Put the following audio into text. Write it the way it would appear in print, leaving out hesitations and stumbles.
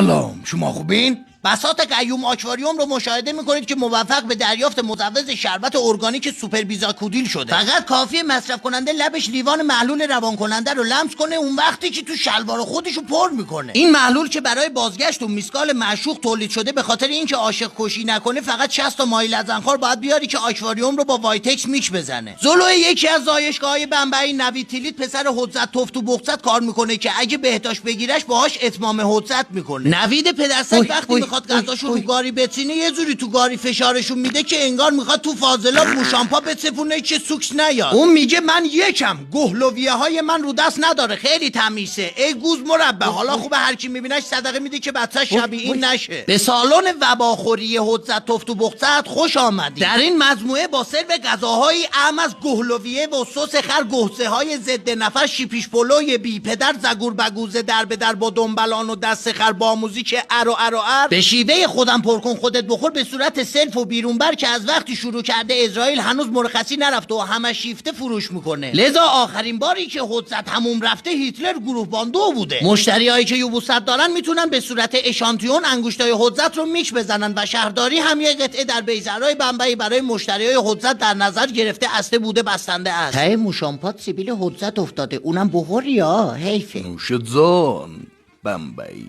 سلام، شما خوبین؟ بساط قیوم آکواریوم رو مشاهده میکنید که موفق به دریافت مجوز شربت ارگانیک سوپر بیزاکودیل شده. فقط کافیه مصرف کننده لبش لیوان محلول روان کننده رو لمس کنه، اون وقتی که تو شلوار خودشو پر میکنه. این محلول که برای بازگشت و میسکال معشوق تولید شده، به خاطر اینکه عاشق کشی نکنه فقط 60 تا مایل ازنخوار باید بیاری که آکواریوم رو با وایتکس میکس بزنه. زلوی یکی از زایشگاه‌های بمبئی نوید تیلیت پسر حجت توف تو بغضت کار میکنه که اگه بهداشت بگیرش باهاش اتمام حجت میکنه. نوید پدرسگ وقتی میخواد غذاشو تو گاری بچینه یه جوری تو گاری فشارشون میده که انگار میخواد تو فاضلاب موشامپا بچپونه که سوکس نیاد. اون میگه من یکم گهلویه های من رو دست نداره، خیلی تمیزه. ای گوز مربع، حالا خوبه هر کی میبینش صدقه میده که بچه شبیه این نشه. به سالن وباخوری حجت توف تو بغضت خوش آمدید. در این مجموعه با سرو غذاهایی اهم از گهلویه و سس خر، گهسه های ضد نفس، شیپیش پلوی بی پدر، زگور بگوزه در به در با دنبلان و دست خر با موزیک ار به شیوه خودم پر کن خودت بخور به صورت سلف و بیرون بر که از وقتی شروع کرده اسرائیل هنوز مرخصی نرفته و همه شیفته فروش میکنه. لذا آخرین باری که حجت هموم رفته هیتلر گروه بان 2 بوده. مشتریایی که یوبوست دارن میتونن به صورت اشانتیون انگشتای حجت رو میکس بزنن و شهرداری هم یه قطعه در بیزرهای بمبئی برای مشتریای حجت در نظر گرفته استه بوده بستنده است. ته موشامپات سیبیل حجت افتاده، اونم بخور یا حیفه. نوش جان بمبئی.